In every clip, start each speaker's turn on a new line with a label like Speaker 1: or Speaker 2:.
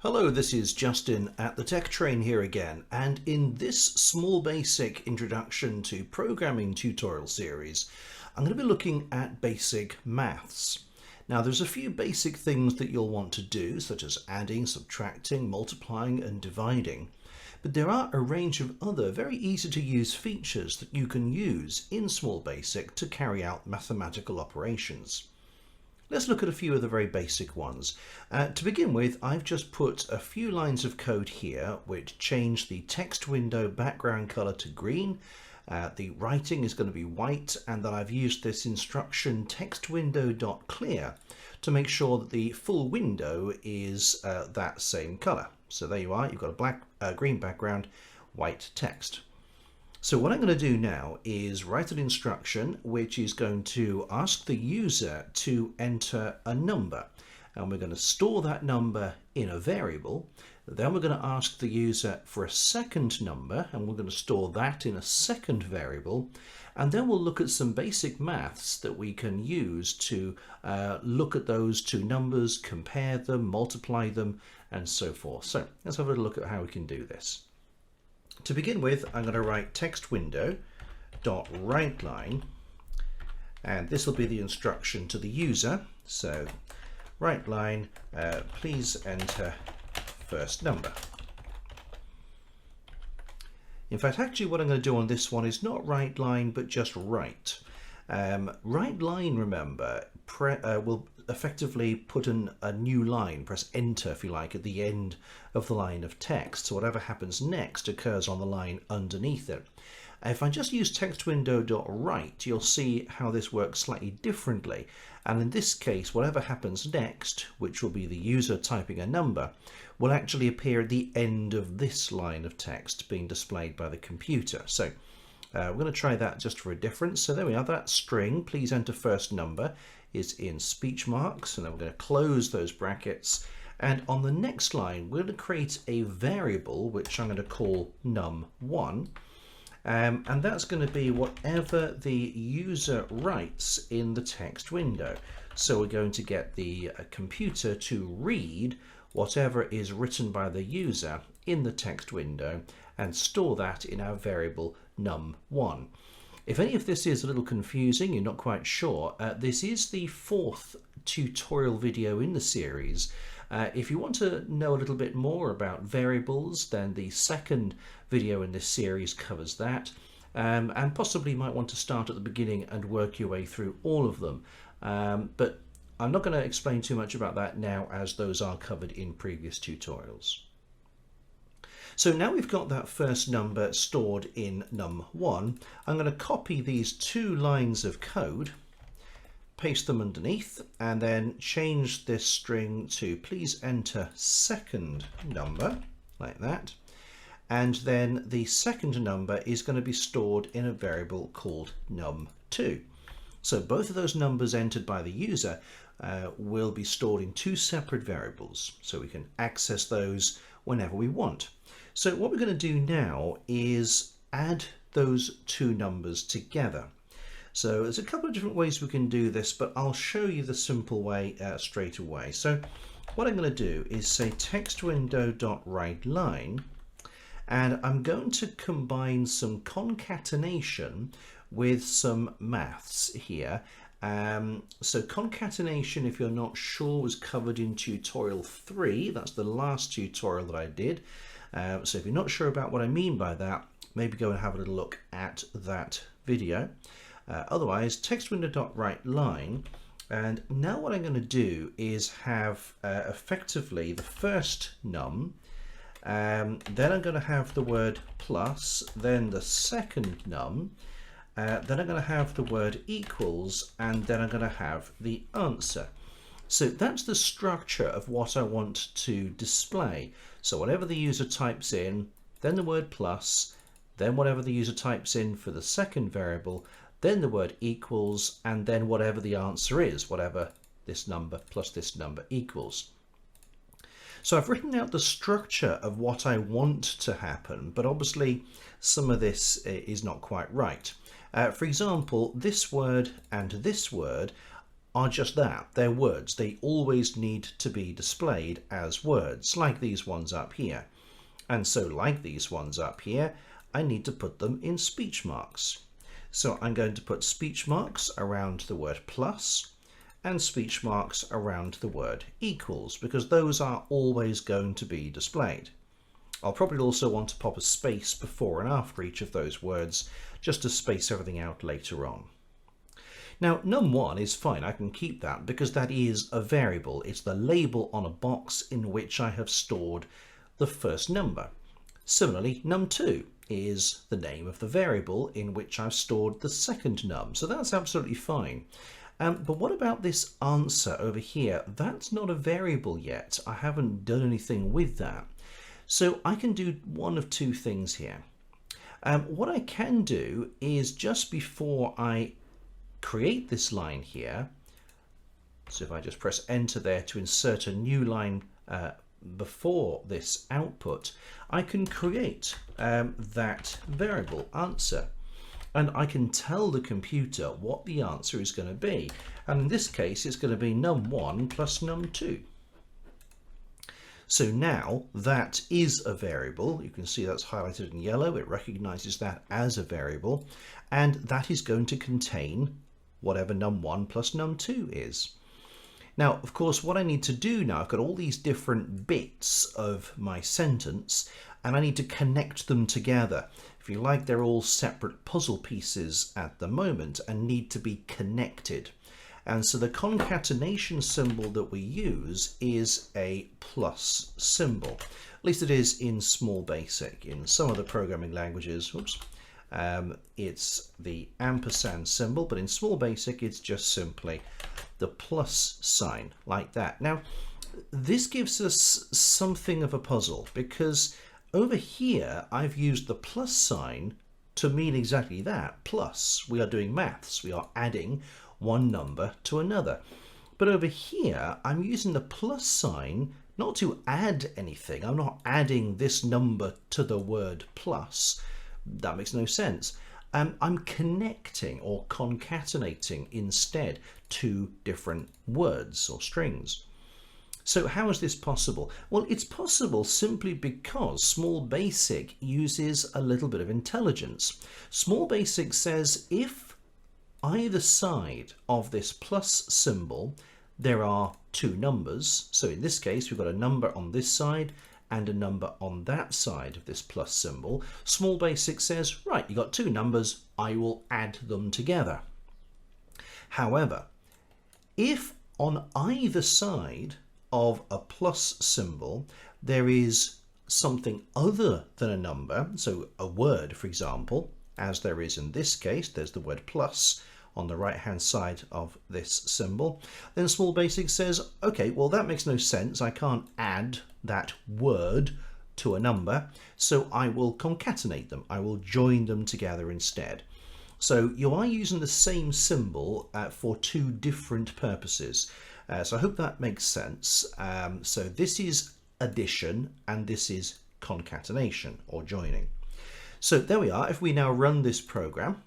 Speaker 1: Hello, this is Justin at the Tech Train here again, and in this small basic introduction to programming tutorial series, I'm going to be looking at basic maths. Now there's a few basic things that you'll want to do, such as adding, subtracting, multiplying and dividing, but there are a range of other very easy to use features that you can use in small basic to carry out mathematical operations. Let's look at a few of the very basic ones. To begin with, I've just put a few lines of code here which change the text window background color to green. The writing is going to be white, and then I've used this instruction textWindow.clear to make sure that the full window is that same color. So there you are, you've got a green background, white text. So what I'm going to do now is write an instruction which is going to ask the user to enter a number, and we're going to store that number in a variable. Then we're going to ask the user for a second number, and we're going to store that in a second variable, and then we'll look at some basic maths that we can use to look at those two numbers, compare them, multiply them, and so forth. So let's have a look at how we can do this. To begin with, I'm going to write text window dot writeLine, and this will be the instruction to the user. So writeLine, please enter first number. In fact, actually what I'm going to do on this one is not writeLine but just write. writeLine, remember, will effectively put in a new line, press enter if you like, at the end of the line of text, so whatever happens next occurs on the line underneath it. If I just use textWindow.write, you'll see how this works slightly differently, and in this case whatever happens next, which will be the user typing a number, will actually appear at the end of this line of text being displayed by the computer. So we're going to try that just for a difference. So there we are, that string, please enter first number, is in speech marks, and then we're going to close those brackets, and on the next line we're going to create a variable which I'm going to call num1, and that's going to be whatever the user writes in the text window. So we're going to get the computer to read whatever is written by the user in the text window and store that in our variable num1. If any of this is a little confusing, you're not quite sure, this is the fourth tutorial video in the series. If you want to know a little bit more about variables, then the second video in this series covers that, and possibly might want to start at the beginning and work your way through all of them. But I'm not going to explain too much about that now, as those are covered in previous tutorials. So now we've got that first number stored in num1, I'm going to copy these two lines of code, paste them underneath, and then change this string to please enter second number, like that. And then the second number is going to be stored in a variable called num2. So both of those numbers entered by the user will be stored in two separate variables, so we can access those whenever we want. So what we're going to do now is add those two numbers together. So there's a couple of different ways we can do this, but I'll show you the simple way straight away. So what I'm going to do is say textWindow.writeLine, and I'm going to combine some concatenation with some maths here. So concatenation, if you're not sure, was covered in tutorial 3. That's the last tutorial that I did. So if you're not sure about what I mean by that, maybe go and have a little look at that video. Otherwise, textWindow.writeLine, and now what I'm going to do is have effectively the first num, then I'm going to have the word plus, then the second num, then I'm going to have the word equals, and then I'm going to have the answer. So that's the structure of what I want to display. So whatever the user types in, then the word plus, then whatever the user types in for the second variable, then the word equals, and then whatever the answer is, whatever this number plus this number equals. So I've written out the structure of what I want to happen, but obviously some of this is not quite right. For example, this word and this word are just that. They're words. They always need to be displayed as words, like these ones up here. And so like these ones up here, I need to put them in speech marks. So I'm going to put speech marks around the word plus and speech marks around the word equals, because those are always going to be displayed. I'll probably also want to pop a space before and after each of those words, just to space everything out later on. Now, num1 is fine, I can keep that because that is a variable. It's the label on a box in which I have stored the first number. Similarly, num2 is the name of the variable in which I've stored the second num, so that's absolutely fine. But what about this answer over here? That's not a variable yet. I haven't done anything with that. So I can do one of two things here. What I can do is just before I create this line here, so if I just press enter there to insert a new line before this output, I can create that variable answer, and I can tell the computer what the answer is going to be, and in this case it's going to be num1 plus num2. So now that is a variable. You can see that's highlighted in yellow. It recognizes that as a variable, and that is going to contain whatever num1 plus num2 is. Now, of course, what I need to do now, I've got all these different bits of my sentence, and I need to connect them together. If you like, they're all separate puzzle pieces at the moment and need to be connected. And so the concatenation symbol that we use is a plus symbol. At least it is in Small Basic. In some of the programming languages, it's the ampersand symbol, but in Small Basic it's just simply the plus sign, like that. Now, this gives us something of a puzzle, because over here I've used the plus sign to mean exactly that, plus. We are doing maths, we are adding one number to another. But over here I'm using the plus sign not to add anything. I'm not adding this number to the word plus. That makes no sense. I'm connecting or concatenating instead two different words or strings. So how is this possible? Well, it's possible simply because Small Basic uses a little bit of intelligence. Small Basic says if either side of this plus symbol there are two numbers, so in this case we've got a number on this side and a number on that side of this plus symbol, Small Basic says, right, you got two numbers, I will add them together. However, if on either side of a plus symbol there is something other than a number, so a word, for example, as there is in this case, there's the word plus on the right hand side of this symbol, then Small Basic says, okay, well that makes no sense, I can't add that word to a number, so I will concatenate them, I will join them together instead. So you are using the same symbol for two different purposes. So I hope that makes sense. So this is addition and this is concatenation or joining. So there we are. If we now run this program,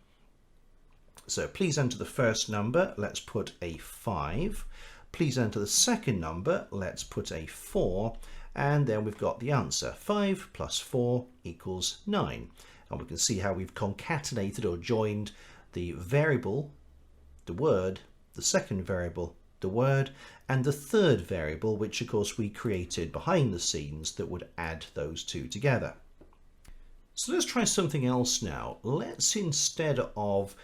Speaker 1: so please enter the first number, let's put a 5. Please enter the second number, let's put a 4. And then we've got the answer. 5 plus 4 equals 9. And we can see how we've concatenated or joined the variable, the word, the second variable, the word, and the third variable, which of course we created behind the scenes that would add those two together. So let's try something else now. Let's, instead of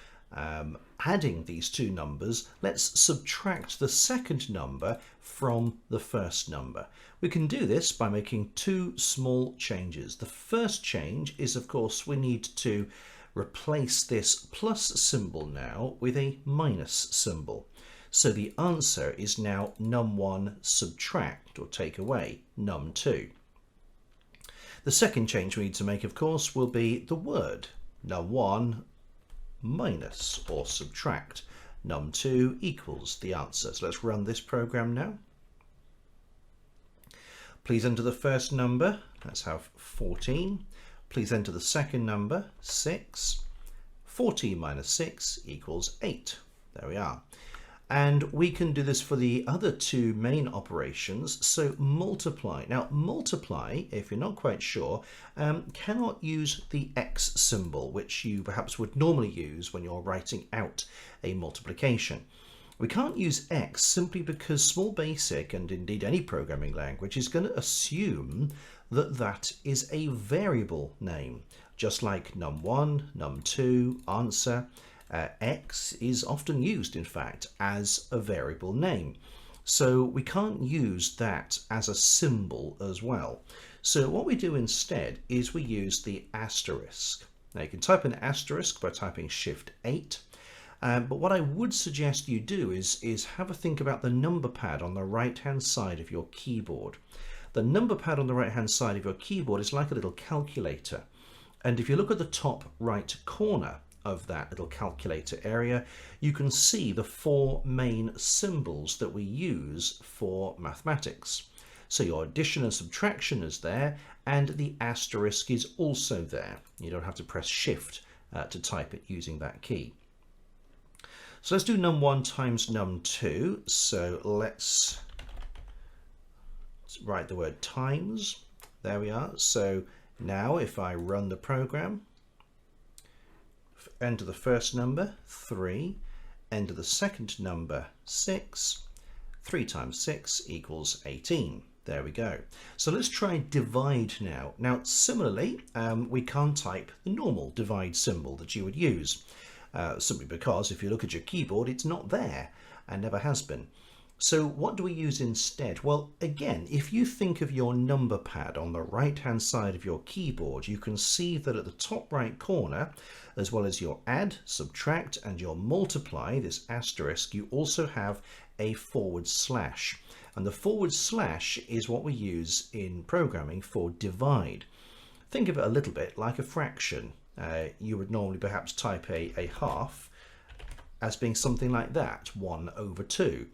Speaker 1: adding these two numbers, let's subtract the second number from the first number. We can do this by making two small changes. The first change is, of course, we need to replace this plus symbol now with a minus symbol. So the answer is now num1 subtract or take away num2. The second change we need to make, of course, will be the word num1 minus or subtract num2 equals the answer. So let's run this program now. Please enter the first number, let's have 14. Please enter the second number, 6. 14 minus 6 equals 8. There we are. And we can do this for the other two main operations. So multiply. Now multiply, if you're not quite sure, cannot use the X symbol, which you perhaps would normally use when you're writing out a multiplication. We can't use X simply because Small Basic, and indeed any programming language, is going to assume that that is a variable name, just like num1, num2, answer. X is often used, in fact, as a variable name. So we can't use that as a symbol as well. So what we do instead is we use the asterisk. Now you can type an asterisk by typing Shift 8. But what I would suggest you do is have a think about the number pad on the right hand side of your keyboard. The number pad on the right hand side of your keyboard is like a little calculator. And if you look at the top right corner of that little calculator area, you can see the four main symbols that we use for mathematics. So your addition and subtraction is there, and the asterisk is also there. You don't have to press Shift to type it using that key. So let's do num1 times num2. So let's write the word times. There we are. So now if I run the program, enter the first number, 3, enter the second number, 6, 3 times 6 equals 18. There we go. So let's try divide now. Now similarly, we can't type the normal divide symbol that you would use, simply because if you look at your keyboard, it's not there and never has been. So what do we use instead? Well, again, if you think of your number pad on the right hand side of your keyboard, you can see that at the top right corner, as well as your add, subtract, and your multiply, this asterisk, you also have a /. And the / is what we use in programming for divide. Think of it a little bit like a fraction. You would normally perhaps type a half as being something like that, 1/2.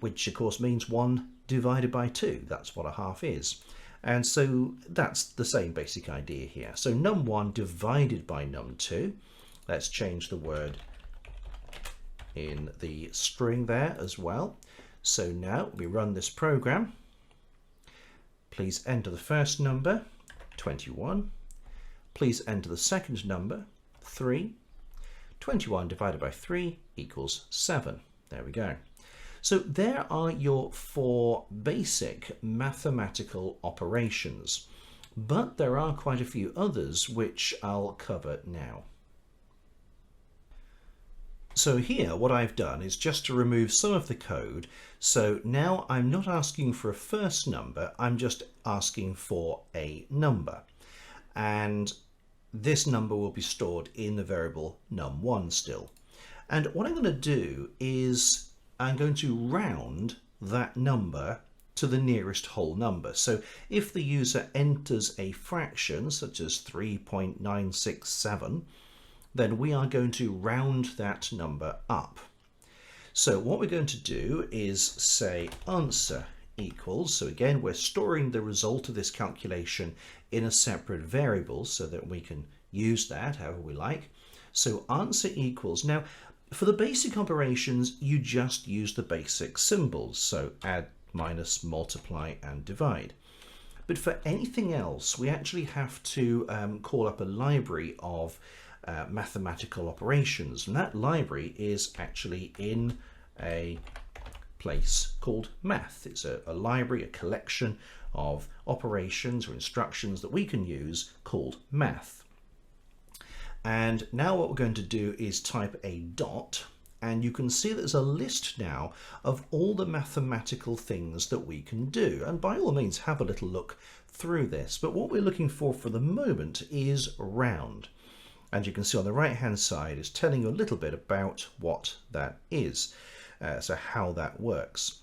Speaker 1: Which of course means 1 divided by 2. That's what a half is. And so that's the same basic idea here. So num1 divided by num2. Let's change the word in the string there as well. So now we run this program. Please enter the first number, 21. Please enter the second number, 3. 21 divided by 3 equals 7. There we go. So there are your four basic mathematical operations, but there are quite a few others which I'll cover now. So here what I've done is just to remove some of the code. So now I'm not asking for a first number, I'm just asking for a number. And this number will be stored in the variable num1 still. And what I'm going to do is I'm going to round that number to the nearest whole number. So if the user enters a fraction such as 3.967, then we are going to round that number up. So what we're going to do is say answer equals, so again we're storing the result of this calculation in a separate variable so that we can use that however we like. So answer equals, now for the basic operations, you just use the basic symbols, so add, minus, multiply, and divide. But for anything else, we actually have to call up a library of mathematical operations, and that library is actually in a place called math. It's a library, a collection of operations or instructions that we can use called math. And now what we're going to do is type a dot, and you can see there's a list now of all the mathematical things that we can do. And by all means, have a little look through this. But what we're looking for the moment is round. And you can see on the right hand side is telling you a little bit about what that is, so how that works.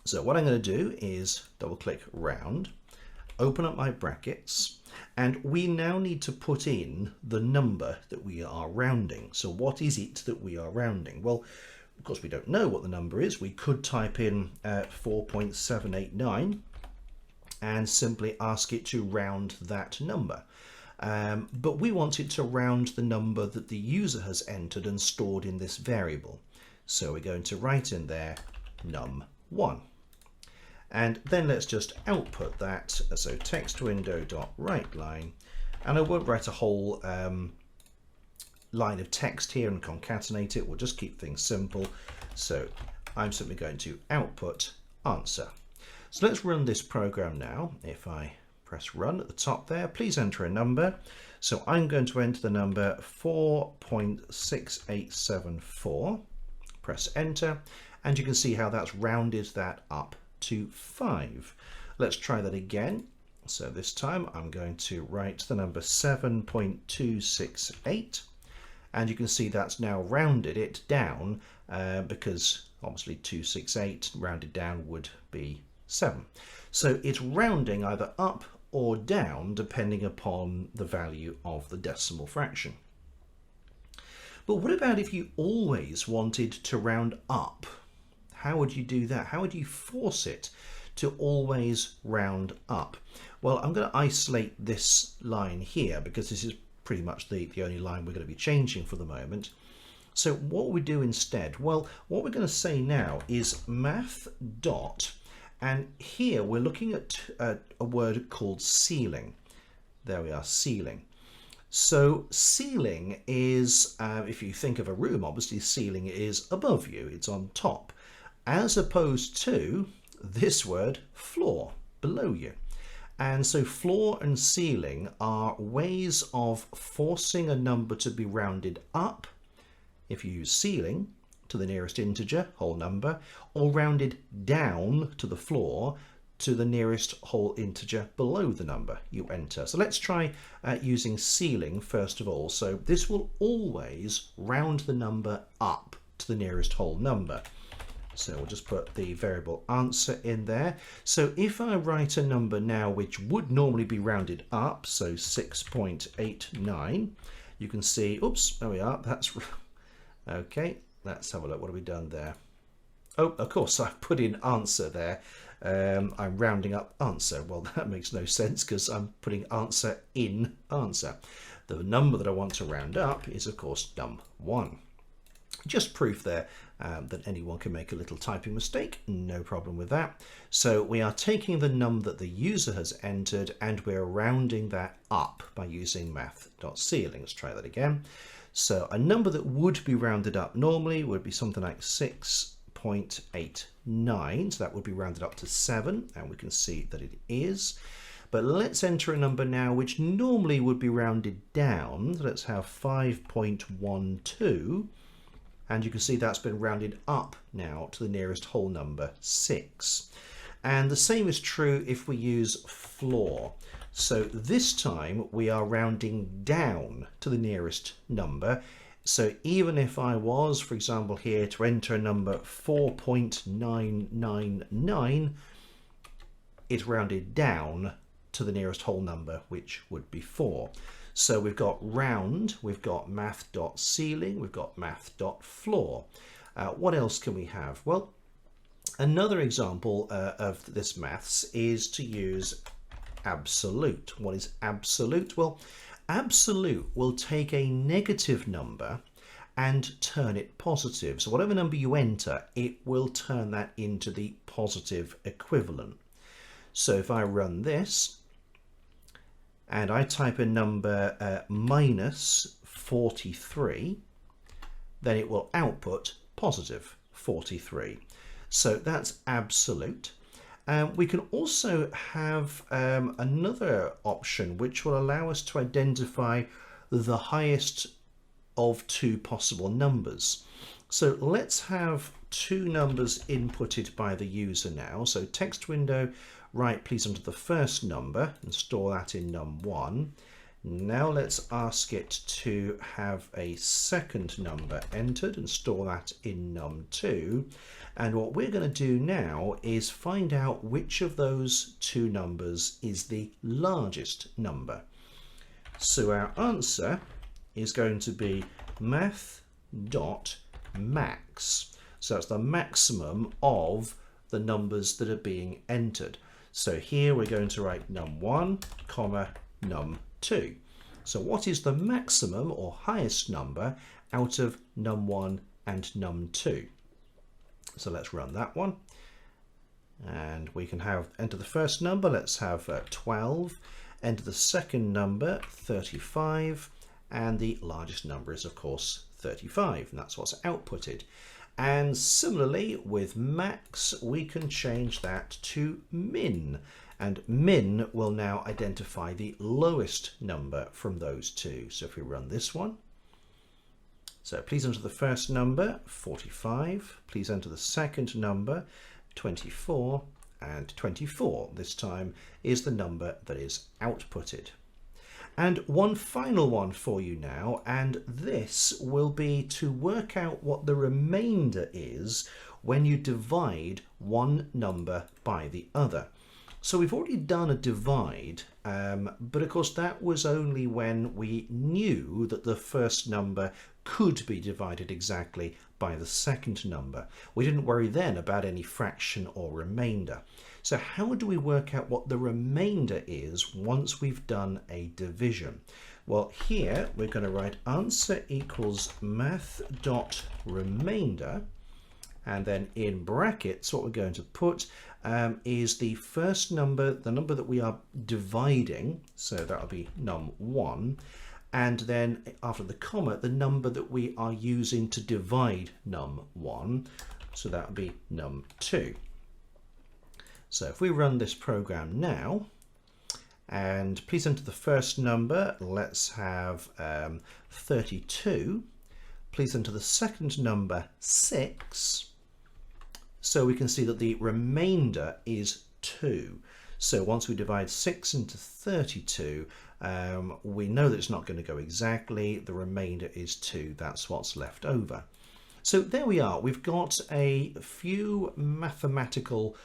Speaker 1: So what I'm going to do is double click round, open up my brackets, and we now need to put in the number that we are rounding. So what is it that we are rounding? Well, of course we don't know what the number is. We could type in 4.789 and simply ask it to round that number. But we want it to round the number that the user has entered and stored in this variable. So we're going to write in there num1. And then let's just output that. So text window dot writeLine, and I won't write a whole line of text here and concatenate it. We'll just keep things simple. So I'm simply going to output answer. So let's run this program now. If I press run at the top there, please enter a number. So I'm going to enter the number 4.6874. Press enter, and you can see how that's rounded that up to 5. Let's try that again. So this time I'm going to write the number 7.268, and you can see that's now rounded it down because obviously 268 rounded down would be 7. So it's rounding either up or down depending upon the value of the decimal fraction. But what about if you always wanted to round up? How would you do that? How would you force it to always round up? Well, I'm going to isolate this line here because this is pretty much the only line we're going to be changing for the moment. So what we do instead? Well, what we're going to say now is math dot, and here we're looking at a word called ceiling. There we are, ceiling. So ceiling is, if you think of a room, obviously ceiling is above you, it's on top, as opposed to this word floor, below you. And so floor and ceiling are ways of forcing a number to be rounded up, if you use ceiling, to the nearest integer, whole number, or rounded down to the floor, to the nearest whole integer below the number you enter. So let's try using ceiling first of all. So this will always round the number up to the nearest whole number. So we'll just put the variable answer in there. So if I write a number now which would normally be rounded up, so 6.89, you can see, oops, there we are, that's okay. Let's have a look. What have we done there? Oh, of course, I've put in answer there. I'm rounding up answer. Well, that makes no sense because I'm putting answer in answer. The number that I want to round up is, of course, num1. Just proof there that anyone can make a little typing mistake. No problem with that. So we are taking the num that the user has entered and we're rounding that up by using math.ceiling. Let's try that again. So a number that would be rounded up normally would be something like 6.89, so that would be rounded up to 7, and we can see that it is. But let's enter a number now which normally would be rounded down. So let's have 5.12, and you can see that's been rounded up now to the nearest whole number, 6. And the same is true if we use floor. So this time we are rounding down to the nearest number. So even if I was, for example, here to enter a number 4.999, it's rounded down to the nearest whole number, which would be 4. So we've got round, we've got math.ceiling, we've got math.floor. What else can we have? Well, another example of this maths is to use absolute. What is absolute? Well, absolute will take a negative number and turn it positive. So whatever number you enter, it will turn that into the positive equivalent. So if I run this and I type in number minus 43, then it will output positive 43. So that's absolute. We can also have another option which will allow us to identify the highest of two possible numbers. So let's have two numbers inputted by the user now. So text window, right, please enter the first number and store that in num1. Now let's ask it to have a second number entered and store that in num2. And what we're going to do now is find out which of those two numbers is the largest number. So our answer is going to be math.max. So that's the maximum of the numbers that are being entered. So here we're going to write num1, comma, num2. So what is the maximum or highest number out of num1 and num2? So let's run that one. And we can enter the first number. Let's have 12. Enter the second number, 35. And the largest number is, of course, 35. And that's what's outputted. And similarly, with max, we can change that to min. And min will now identify the lowest number from those two. So if we run this one, so please enter the first number, 45. Please enter the second number, 24. And 24 this time is the number that is outputted. And one final one for you now, and this will be to work out what the remainder is when you divide one number by the other. So we've already done a divide, but of course that was only when we knew that the first number could be divided exactly by the second number. We didn't worry then about any fraction or remainder. So how do we work out what the remainder is once we've done a division? Well, here we're going to write answer equals math.remainder, and then in brackets what we're going to put is the first number, the number that we are dividing, so that'll be num1, and then after the comma, the number that we are using to divide num1, so that would be num2. So if we run this program now, and please enter the first number, let's have 32. Please enter the second number, 6. So we can see that the remainder is 2. So once we divide 6 into 32, we know that it's not going to go exactly. The remainder is 2. That's what's left over. So there we are. We've got a few mathematical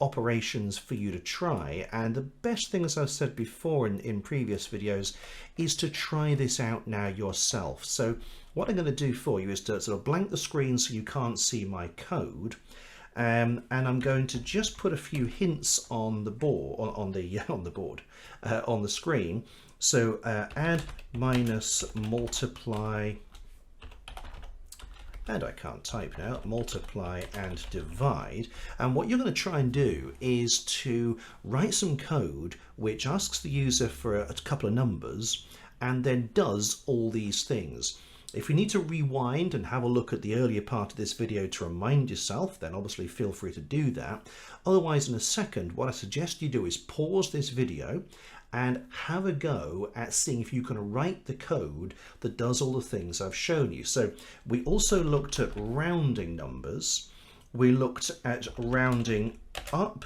Speaker 1: operations for you to try, and the best thing, as I've said before in previous videos, is to try this out now yourself. So what I'm going to do for you is to sort of blank the screen so you can't see my code, and I'm going to just put a few hints on the board, on the screen. So add, minus, multiply, and I can't type now, multiply and divide. And what you're going to try and do is to write some code which asks the user for a couple of numbers and then does all these things. If you need to rewind and have a look at the earlier part of this video to remind yourself, then obviously feel free to do that. Otherwise, in a second, what I suggest you do is pause this video and have a go at seeing if you can write the code that does all the things I've shown you. So we also looked at rounding numbers. We looked at rounding up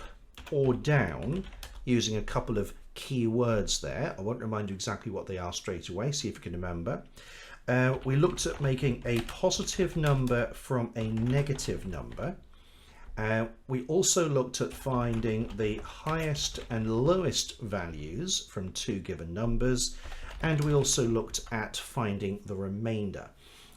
Speaker 1: or down using a couple of key words there. I won't remind you exactly what they are straight away, see if you can remember. We looked at making a positive number from a negative number. We also looked at finding the highest and lowest values from two given numbers, and we also looked at finding the remainder.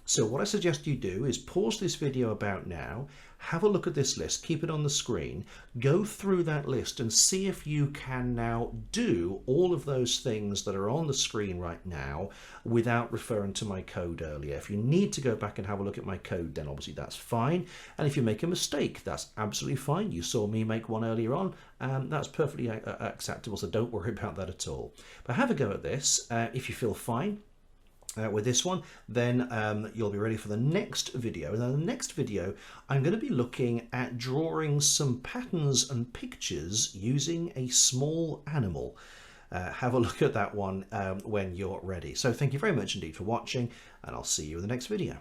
Speaker 1: So what I suggest you do is pause this video about now, have a look at this list, keep it on the screen, go through that list and see if you can now do all of those things that are on the screen right now without referring to my code earlier. If you need to go back and have a look at my code, then obviously that's fine. And if you make a mistake, that's absolutely fine. You saw me make one earlier on, that's perfectly acceptable, so don't worry about that at all. But have a go at this. If you feel fine with this one, then you'll be ready for the next video. And in the next video, I'm going to be looking at drawing some patterns and pictures using a small animal. Have a look at that one when you're ready. So thank you very much indeed for watching, and I'll see you in the next video.